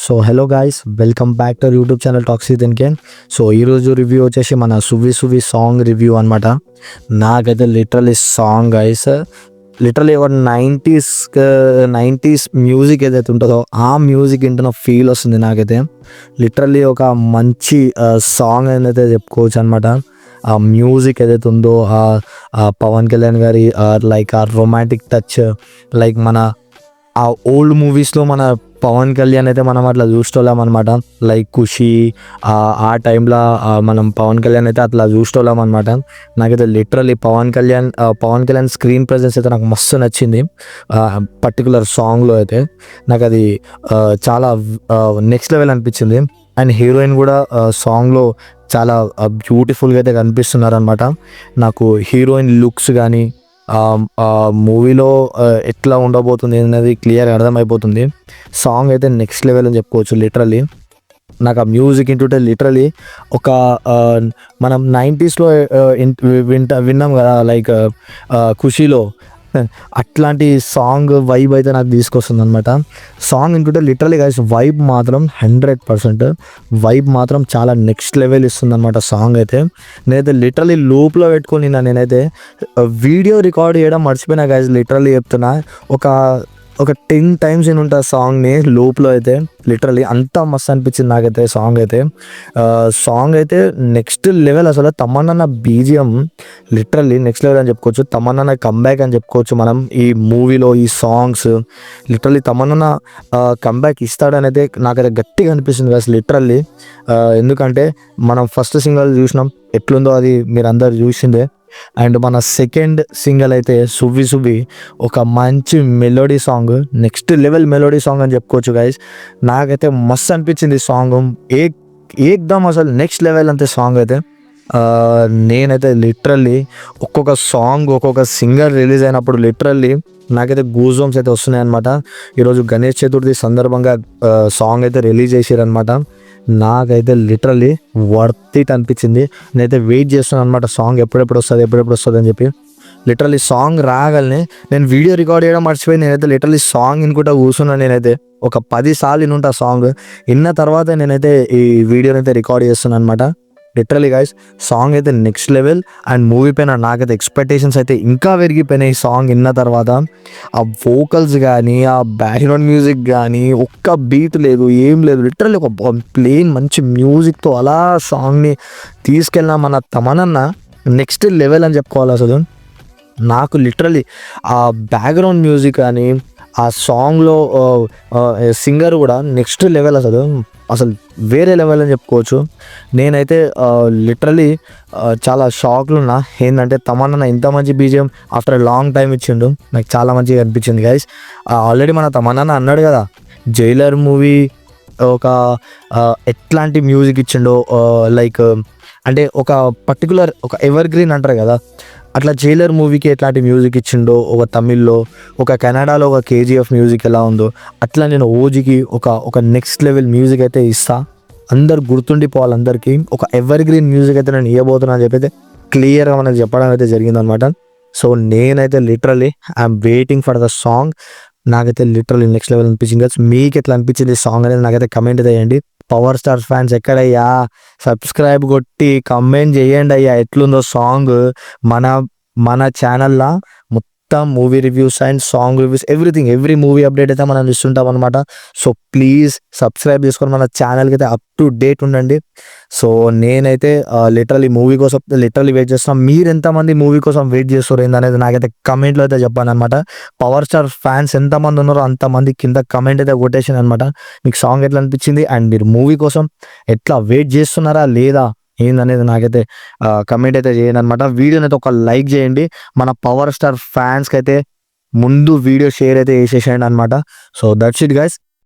So hello guys, welcome back to YouTube channel టాక్సీ దిన్కేన్. So ఈరోజు రివ్యూ వచ్చేసి మన సువ్వి సువ్వి సాంగ్ రివ్యూ అనమాట. నాకైతే లిటరలీ సాంగ్ గైస్, లిటరలీ ఒక నైంటీస్ మ్యూజిక్ ఏదైతే ఉంటుందో ఆ మ్యూజిక్ వింటున్న ఫీల్ వస్తుంది నాకైతే. లిటరలీ ఒక మంచి సాంగ్ అయితే చెప్పుకోవచ్చు అనమాట. ఆ మ్యూజిక్ ఏదైతే ఉందో ఆ పవన్ కళ్యాణ్ గారి లైక్ ఆ రొమాంటిక్ టచ్, లైక్ మన ఆ ఓల్డ్ మూవీస్లో మన పవన్ కళ్యాణ్ అయితే మనం అట్లా చూస్తోళ్ళం అనమాట. లైక్ ఖుషి ఆ టైంలో మనం పవన్ కళ్యాణ్ అయితే అట్లా చూస్తోళ్ళం అనమాట. నాకైతే literally Pavan Kalyan screen presence అయితే నాకు మస్తు నచ్చింది. పర్టికులర్ సాంగ్లో అయితే నాకు అది చాలా నెక్స్ట్ లెవెల్ అనిపించింది. అండ్ హీరోయిన్ కూడా సాంగ్లో చాలా బ్యూటిఫుల్గా అయితే కనిపిస్తున్నారు అనమాట. నాకు హీరోయిన్ లుక్స్ కానీ మూవీలో ఎట్లా ఉండబోతుంది అనేది క్లియర్గా అర్థమైపోతుంది. సాంగ్ అయితే నెక్స్ట్ లెవెల్ అని చెప్పుకోవచ్చు. లిటరలీ నాకు ఆ మ్యూజిక్ వింటుంటే లిటరలీ ఒక మనం 90స్లో విన్నాం కదా, లైక్ ఖుషీలో అట్లాంటి సాంగ్ వైబ్ అయితే నాకు తీసుకొస్తుంది అనమాట. సాంగ్ వింటుంటే లిటరలీ గైస్ వైబ్ మాత్రం 100% వైబ్ మాత్రం చాలా నెక్స్ట్ లెవెల్ ఇస్తుంది అనమాట సాంగ్ అయితే. నేనైతే లిటరలీ లూప్లో పెట్టుకొని నేనైతే వీడియో రికార్డ్ చేయడం మర్చిపోయినా గైస్. లిటరలీ చెప్తున్నా, ఒక 10 times నేను ఉంటా సాంగ్ని లూప్లో అయితే. లిటరలీ అంత మస్తు అనిపించింది నాకైతే సాంగ్ అయితే నెక్స్ట్ లెవెల్. అసలు Tamannaah BGM literally next level అని చెప్పుకోవచ్చు. తమన్నా కంబ్యాక్ అని చెప్పుకోవచ్చు మనం ఈ మూవీలో. ఈ సాంగ్స్ లిటరల్లీ తమన్నా కంబ్యాక్ ఇస్తాడని అయితే నాకైతే గట్టిగా అనిపిస్తుంది అసలు లిటరల్లీ. ఎందుకంటే మనం ఫస్ట్ సింగల్ చూసినాం, ఎట్లుందో అది మీరు అందరు చూసిందే. అండ్ మన సెకండ్ సింగల్ అయితే సువ్వి సువ్వి ఒక మంచి melody song, next level melody song అని చెప్పుకోవచ్చు గైస్. నాకైతే మస్తు అనిపించింది సాంగ్, ఏకదమ్ అసలు నెక్స్ట్ లెవెల్ అంతే సాంగ్ అయితే. నేనైతే లిటరల్లీ ఒక్కొక్క సాంగ్ ఒక్కొక్క సింగర్ రిలీజ్ అయినప్పుడు లిటరల్లీ నాకైతే గూస్ బంప్స్ అయితే వస్తున్నాయి అనమాట. ఈరోజు గణేష్ చతుర్థి సందర్భంగా సాంగ్ అయితే రిలీజ్ చేసారనమాట. నాకైతే లిటరల్లీ వర్త్ ఇట్ అనిపించింది. నేనైతే వెయిట్ చేస్తున్నాను అనమాట సాంగ్ ఎప్పుడెప్పుడు వస్తుంది అని చెప్పి. లిటరల్లీ సాంగ్ రాగానే నేను వీడియో రికార్డ్ చేయడం మర్చిపోయి నేనైతే లిటరల్లీ సాంగ్ వినుకుంటా కూర్చున్నాను. నేనైతే ఒక 10 సార్లు వినుంటా సాంగ్. విన్న తర్వాత నేనైతే ఈ వీడియోని అయితే రికార్డ్ చేస్తున్నాను అనమాట. లిటరలీ గైస్ సాంగ్ అయితే నెక్స్ట్ లెవెల్. అండ్ మూవీ పైన నాకైతే ఎక్స్పెక్టేషన్స్ అయితే ఇంకా పెరిగిపోయినాయి సాంగ్ విన్న తర్వాత. ఆ వోకల్స్ కానీ ఆ బ్యాక్గ్రౌండ్ మ్యూజిక్ కానీ ఒక్క బీట్ లేదు, ఏం లేదు. లిటరల్లీ ఒక ప్లెయిన్ మంచి మ్యూజిక్తో అలా సాంగ్ని తీసుకెళ్ళిన మన తమన్నా నెక్స్ట్ లెవెల్ అని చెప్పుకోవాలి అసలు. నాకు లిటరల్లీ ఆ బ్యాక్గ్రౌండ్ మ్యూజిక్ కానీ ఆ సాంగ్లో సింగర్ కూడా నెక్స్ట్ లెవెల్ అసలు వేరే లెవెల్ అని చెప్పుకోవచ్చు. నేనైతే లిటరలీ చాలా షాక్లో ఉన్నా. ఏంటంటే తమన్నా ఇంత మంచి బీజిఎం ఆఫ్టర్ లాంగ్ టైం ఇచ్చిండు, నాకు చాలా మంచిగా అనిపించింది గైస్. ఆల్రెడీ మన తమన్నా అన్నాడు కదా, జైలర్ మూవీ ఒక ఎట్లాంటి మ్యూజిక్ ఇచ్చిండో, లైక్ అంటే ఒక పర్టికులర్ ఒక ఎవర్ గ్రీన్ అంటారు కదా, అట్లా జైలర్ మూవీకి ఎట్లాంటి మ్యూజిక్ ఇచ్చిండో, ఒక తమిళ్లో ఒక కెనడాలో ఒక కేజీఎఫ్ మ్యూజిక్ ఎలా ఉందో అట్లా నేను ఓజీకి ఒక నెక్స్ట్ లెవెల్ మ్యూజిక్ అయితే ఇస్తా. అందరు గుర్తుండిపోవాలి, అందరికీ ఒక ఎవర్ గ్రీన్ మ్యూజిక్ అయితే నేను ఇవ్వబోతున్నా అని చెప్పి అయితే క్లియర్గా మనకు చెప్పడం అయితే జరిగిందనమాట. సో నేనైతే literally I'm waiting for the song. నాకైతే లిటరలీ నెక్స్ట్ లెవెల్ అనిపించింది. మీకు ఎట్లా అనిపించింది సాంగ్ అనేది నాకైతే కమెంట్ చేయండి. పవర్ స్టార్ ఫ్యాన్స్ ఎక్కడయ్యా, సబ్స్క్రైబ్ కొట్టి కమెంట్ చేయండి అయ్యా ఎట్లుందో సాంగ్. మన ఛానల్లో మొత్తం movie reviews and song reviews every movie update అయితే మనం ఇస్తుంటాం అనమాట. సో ప్లీజ్ సబ్స్క్రైబ్ చేసుకొని మన ఛానల్కి అయితే అప్ టు డేట్ ఉండండి. సో నేనైతే లిటరలీ మూవీ కోసం లిటరలీ వెయిట్ చేస్తున్నాను. మీరు ఎంతమంది మూవీ కోసం వెయిట్ చేస్తారు ఏందనేది నాకైతే కమెంట్లో అయితే చెప్పాను అనమాట. పవర్ స్టార్ ఫ్యాన్స్ ఎంతమంది ఉన్నారో అంతమంది కింద కమెంట్ అయితే కొట్టేసాను అనమాట. మీకు సాంగ్ ఎట్లా అనిపించింది అండ్ మీరు మూవీ కోసం ఎట్లా వెయిట్ చేస్తున్నారా లేదా ఏందనేది నాకైతే కమెంట్ అయితే చేయండి అనమాట. వీడియోని అయితే ఒక లైక్ చేయండి. మన పవర్ స్టార్ ఫ్యాన్స్కి అయితే ముందు వీడియో షేర్ అయితే చేసేసేయండి అనమాట. So that's it guys.